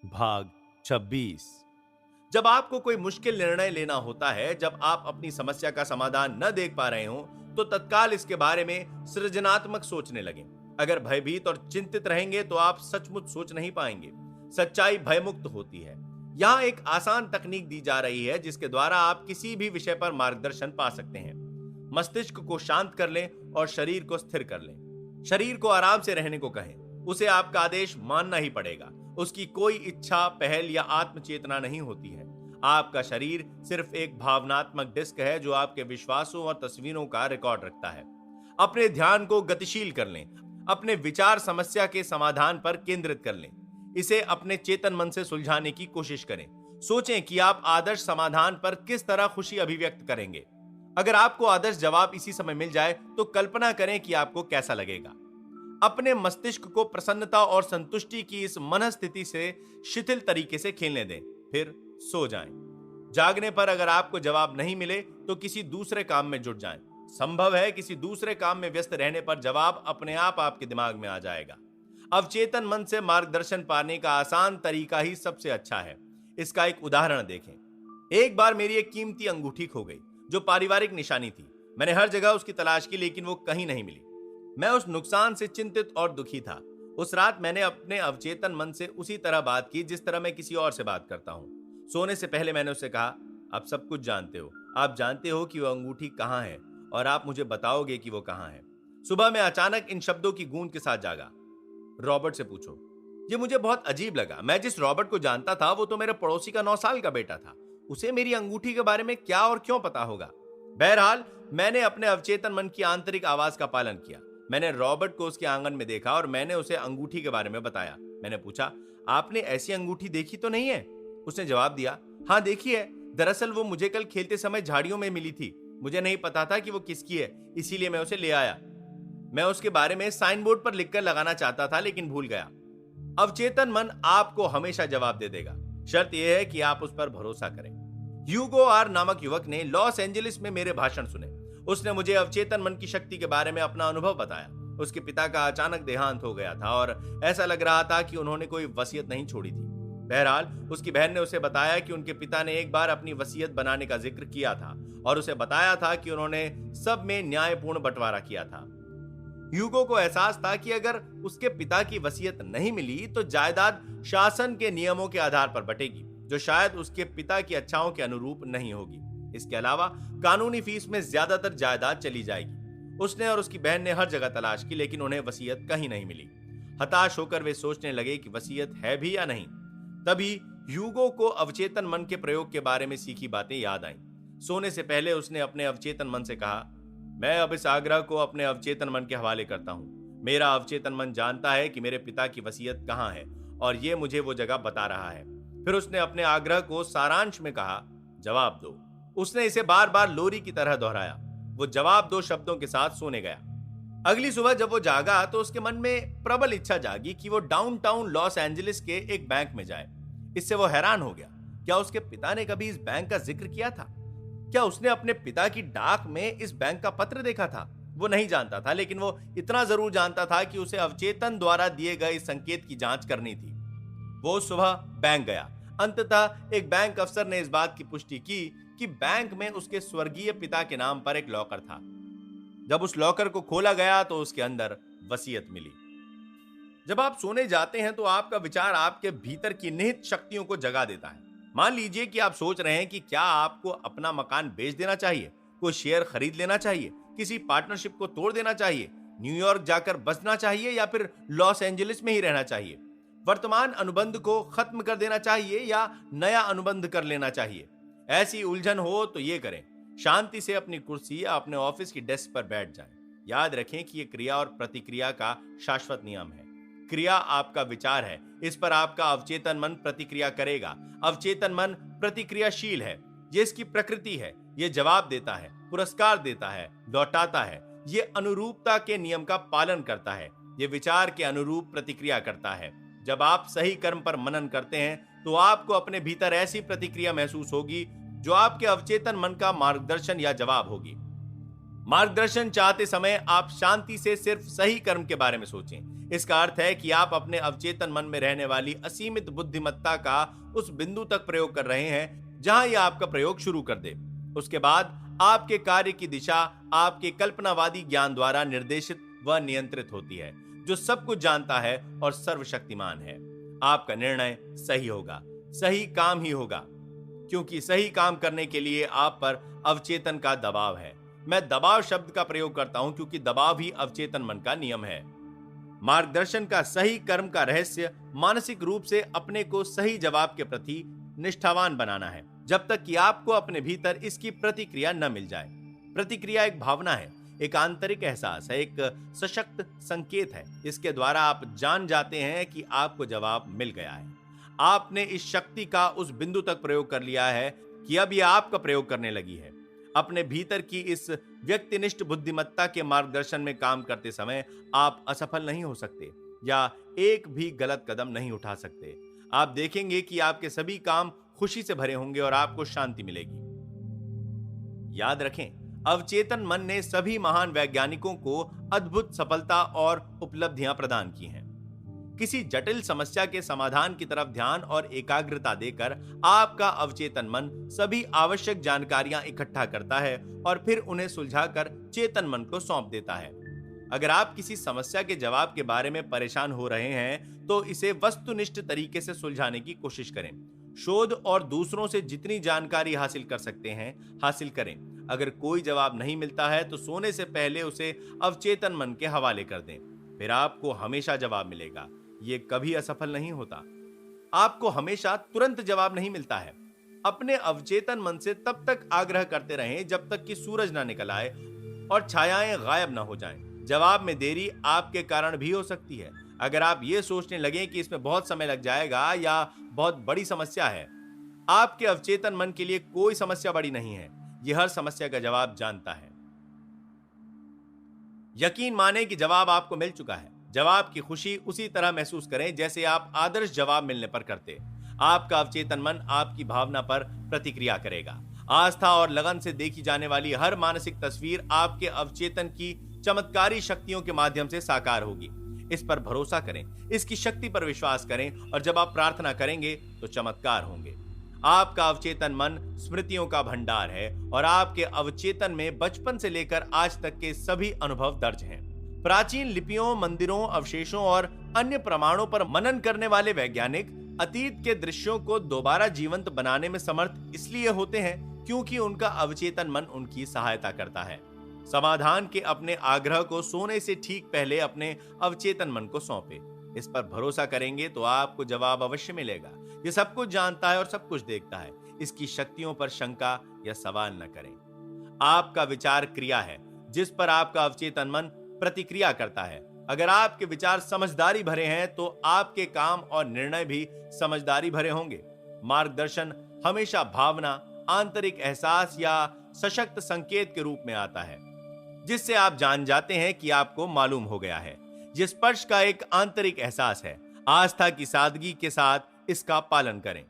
भाग 26। जब आपको कोई मुश्किल निर्णय लेना होता है, जब आप अपनी समस्या का समाधान न देख पा रहे हो, तो तत्काल इसके बारे में सृजनात्मक सोचने लगें। अगर भयभीत और चिंतित रहेंगे तो आप सचमुच सोच नहीं पाएंगे। सच्चाई भयमुक्त होती है। यहाँ एक आसान तकनीक दी जा रही है जिसके द्वारा आप किसी भी विषय पर मार्गदर्शन पा सकते हैं। मस्तिष्क को शांत कर लें और शरीर को स्थिर कर लें। शरीर को आराम से रहने को कहें। उसे आपका आदेश मानना ही पड़ेगा। उसकी कोई इच्छा, पहल या आत्मचेतना नहीं होती है। आपका शरीर सिर्फ एक भावनात्मक डिस्क है जो आपके विश्वासों और तस्वीरों का रिकॉर्ड रखता है। अपने ध्यान को गतिशील कर लें। अपने विचार समस्या के समाधान पर केंद्रित कर लें। इसे अपने चेतन मन से सुलझाने की कोशिश करें। सोचें कि आप आदर्श समाधान पर किस तरह खुशी अभिव्यक्त करेंगे। अगर आपको आदर्श जवाब इसी समय मिल जाए तो कल्पना करें कि आपको कैसा लगेगा। अपने मस्तिष्क को प्रसन्नता और संतुष्टि की इस मनस्थिति से शिथिल तरीके से खेलने दें, फिर सो जाएं। जागने पर अगर आपको जवाब नहीं मिले तो किसी दूसरे काम में जुट जाएं। संभव है किसी दूसरे काम में व्यस्त रहने पर जवाब अपने आप आपके दिमाग में आ जाएगा। अवचेतन मन से मार्गदर्शन पाने का आसान तरीका ही सबसे अच्छा है। इसका एक उदाहरण देखें। एक बार मेरी एक कीमती अंगूठी खो गई जो पारिवारिक निशानी थी। मैंने हर जगह उसकी तलाश की लेकिन वो कहीं नहीं मिली। मैं उस नुकसान से चिंतित और दुखी था। उस रात मैंने अपने अवचेतन मन से उसी तरह बात की जिस तरह मैं किसी और से बात करता हूँ। सोने से पहले मैंने उससे कहा, आप सब कुछ जानते हो। आप जानते हो कि वो अंगूठी कहाँ है और आप मुझे बताओगे कि वो कहाँ है। सुबह मैं अचानक इन शब्दों की गूंज के साथ जागा। रॉबर्ट से पूछो। ये मुझे बहुत अजीब लगा। मैं जिस रॉबर्ट को जानता था वो तो मेरे पड़ोसी का 9 साल का बेटा था। उसे मेरी अंगूठी के बारे में क्या और क्यों पता होगा। बहरहाल मैंने अपने अवचेतन मन की आंतरिक आवाज का पालन किया। मैंने रॉबर्ट को उसके आंगन में देखा और मैंने उसे अंगूठी के बारे में बताया। मैंने पूछा, आपने ऐसी अंगूठी देखी तो नहीं है? उसने जवाब दिया, हाँ देखी है। दरअसल वो मुझे कल खेलते समय झाड़ियों में मिली थी। मुझे नहीं पता था कि वो किसकी है, इसीलिए मैं उसे ले आया। मैं उसके बारे में साइन बोर्ड पर लिखकर लगाना चाहता था लेकिन भूल गया। अवचेतन मन आपको हमेशा जवाब दे देगा। शर्त यह है कि आप उस पर भरोसा करें। ह्यूगो आर नामक युवक ने लॉस एंजलिस में मेरे भाषण सुने। उसने मुझे अवचेतन मन की शक्ति के बारे में अपना अनुभव बताया। उसके पिता का अचानक देहांत हो गया था और ऐसा लग रहा था कि उन्होंने कोई वसीयत नहीं छोड़ी थी। बहरहाल उसकी बहन ने उसे बताया कि उनके पिता ने एक बार अपनी वसीयत बनाने का जिक्र किया था और उसे बताया था कि उन्होंने सब में न्यायपूर्ण बंटवारा किया था। ह्यूगो को एहसास था कि अगर उसके पिता की वसीयत नहीं मिली तो जायदाद शासन के नियमों के आधार पर बटेगी, जो शायद उसके पिता की इच्छाओं के अनुरूप नहीं होगी। इसके अलावा कानूनी फीस में ज्यादातर जायदाद चली जाएगी। उसने और उसकी बहन ने हर जगह तलाश की लेकिन उन्हें वसीयत कहीं नहीं मिली। हताश होकर वे सोचने लगे कि वसीयत है भी या नहीं। तभी ह्यूगो को अवचेतन मन के प्रयोग के बारे में सीखी बातें याद आईं। सोने से पहले उसने अपने अवचेतन मन से कहा, मैं अब इस आग्रह को अपने अवचेतन मन के हवाले करता हूं। मेरा अवचेतन मन जानता है कि मेरे पिता की वसीयत कहां है और ये मुझे वो जगह बता रहा है। फिर उसने अपने आग्रह को सारांश में कहा, जवाब दो। उसने इसे बार बार लोरी की तरह दोहराया। वो जवाब दो शब्दों के साथ सोने गया। अगली सुबह जब वो जागा तो उसके मन में प्रबल इच्छा जागी कि वो डाउनटाउन लॉस एंजलिस के एक बैंक में जाए। इससे वो हैरान हो गया। क्या उसके पिता ने कभी इस बैंक का जिक्र किया था? क्या उसने अपने पिता की डाक में इस बैंक का पत्र देखा था? वो नहीं जानता था, लेकिन वो इतना जरूर जानता था कि उसे अवचेतन द्वारा दिए गए इस संकेत की जांच करनी थी। वो सुबह बैंक गया। अंततः एक बैंक अफसर ने इस बात की पुष्टि की कि बैंक में उसके स्वर्गीय पिता के नाम पर एक लॉकर था। जब उस लॉकर को खोला गया तो उसके अंदर वसीयत मिली। जब आप सोने जाते हैं तो आपका विचार आपके भीतर की निहित शक्तियों को जगा देता है। मान लीजिए कि आप सोच रहे हैं कि क्या आपको अपना मकान बेच देना चाहिए, कोई शेयर खरीद लेना चाहिए, किसी पार्टनरशिप को तोड़ देना चाहिए, न्यूयॉर्क जाकर बसना चाहिए या फिर लॉस एंजलिस में ही रहना चाहिए, वर्तमान अनुबंध को खत्म कर देना चाहिए या नया अनुबंध कर लेना चाहिए। ऐसी उलझन हो तो ये करें, शांति से अपनी कुर्सी या अपने ऑफिस की डेस्क पर बैठ जाएं। याद रखें कि यह क्रिया और प्रतिक्रिया का शाश्वत नियम है। क्रिया आपका विचार है, इस पर आपका अवचेतन मन प्रतिक्रिया करेगा। अवचेतन मन प्रतिक्रियाशील है, ये इसकी प्रकृति है। ये जवाब देता है, पुरस्कार देता है, लौटाता है। ये अनुरूपता के नियम का पालन करता है। ये विचार के अनुरूप प्रतिक्रिया करता है। जब आप सही कर्म पर मनन करते हैं तो आपको अपने भीतर ऐसी प्रतिक्रिया महसूस होगी जो आपके अवचेतन मन का मार्गदर्शन या जवाब होगी। मार्गदर्शन चाहते समय आप शांति से सिर्फ सही कर्म के बारे में सोचें। इसका अर्थ है कि आप अपने अवचेतन मन में रहने वाली असीमित बुद्धिमत्ता का उस बिंदु तक प्रयोग कर रहे हैं जहां यह आपका प्रयोग शुरू कर दे। उसके बाद आपके कार्य की दिशा आपके कल्पनावादी ज्ञान द्वारा निर्देशित व नियंत्रित होती है, जो सब कुछ जानता है और सर्वशक्तिमान है। आपका निर्णय सही होगा, सही काम ही होगा, क्योंकि सही काम करने के लिए आप पर अवचेतन का दबाव है। मैं दबाव शब्द का प्रयोग करता हूं क्योंकि दबाव ही अवचेतन मन का नियम है। मार्गदर्शन का सही कर्म का रहस्य मानसिक रूप से अपने को सही जवाब के प्रति निष्ठावान बनाना है, जब तक कि आपको अपने भीतर इसकी प्रतिक्रिया न मिल जाए। प्रतिक्रिया एक भावना है, एक आंतरिक एहसास है, एक सशक्त संकेत है। इसके द्वारा आप जान जाते हैं कि आपको जवाब मिल गया है। आपने इस शक्ति का उस बिंदु तक प्रयोग कर लिया है कि अब यह आपका प्रयोग करने लगी है। अपने भीतर की इस व्यक्तिनिष्ठ बुद्धिमत्ता के मार्गदर्शन में काम करते समय आप असफल नहीं हो सकते या एक भी गलत कदम नहीं उठा सकते। आप देखेंगे कि आपके सभी काम खुशी से भरे होंगे और आपको शांति मिलेगी। याद रखें, अवचेतन मन ने सभी महान वैज्ञानिकों को अद्भुत सफलता और उपलब्धियां प्रदान की हैं। किसी जटिल समस्या के समाधान की तरफ ध्यान और एकाग्रता देकर आपका अवचेतन मन सभी आवश्यक जानकारियां इकट्ठा करता है और फिर उन्हें सुलझाकर चेतन मन को सौंप देता है। अगर आप किसी समस्या के जवाब के बारे में परेशान हो रहे हैं तो इसे वस्तुनिष्ठ तरीके से सुलझाने की कोशिश करें। शोध और दूसरों से जितनी जानकारी हासिल कर सकते हैं हासिल करें। अगर कोई जवाब नहीं मिलता है तो सोने से पहले उसे अवचेतन मन के हवाले कर दें, फिर आपको हमेशा जवाब मिलेगा। ये कभी असफल नहीं होता। आपको हमेशा तुरंत जवाब नहीं मिलता है। अपने अवचेतन मन से तब तक आग्रह करते रहें जब तक कि सूरज ना निकल आए और छायाएं गायब ना हो जाएं। जवाब में देरी आपके कारण भी हो सकती है। अगर आप ये सोचने लगें कि इसमें बहुत समय लग जाएगा या बहुत बड़ी समस्या है, आपके अवचेतन मन के लिए कोई समस्या बड़ी नहीं है। यह हर समस्या का जवाब जानता है। यकीन माने कि जवाब आपको मिल चुका है। जवाब की खुशी उसी तरह महसूस करें जैसे आप आदर्श जवाब मिलने पर करते। आपका अवचेतन मन आपकी भावना पर प्रतिक्रिया करेगा। आस्था और लगन से देखी जाने वाली हर मानसिक तस्वीर आपके अवचेतन की चमत्कारी शक्तियों के माध्यम से साकार होगी। इस पर भरोसा करें, इसकी शक्ति पर विश्वास करें और जब आप प्रार्थना करेंगे तो चमत्कार होंगे। आपका अवचेतन मन स्मृतियों का भंडार है और आपके अवचेतन में बचपन से लेकर आज तक के सभी अनुभव दर्ज हैं। प्राचीन लिपियों, मंदिरों, अवशेषों और अन्य प्रमाणों पर मनन करने वाले वैज्ञानिक अतीत के दृश्यों को दोबारा जीवंत बनाने में समर्थ इसलिए होते हैं क्योंकि उनका अवचेतन मन उनकी सहायता करता है। समाधान के अपने आग्रह को सोने से ठीक पहले अपने अवचेतन मन को सौंपे। इस पर भरोसा करेंगे तो आपको जवाब अवश्य मिलेगा। ये सब कुछ जानता है और सब कुछ देखता है। इसकी शक्तियों पर शंका या सवाल न करें। आपका विचार क्रिया है जिस पर आपका अवचेतन मन प्रतिक्रिया करता है। अगर आपके विचार समझदारी भरे हैं तो आपके काम और निर्णय भी समझदारी भरे होंगे। मार्गदर्शन हमेशा भावना, आंतरिक एहसास या सशक्त संकेत के रूप में आता है, जिससे आप जान जाते हैं कि आपको मालूम हो गया है। यह स्पर्श का एक आंतरिक एहसास है। आस्था की सादगी के साथ इसका पालन करें।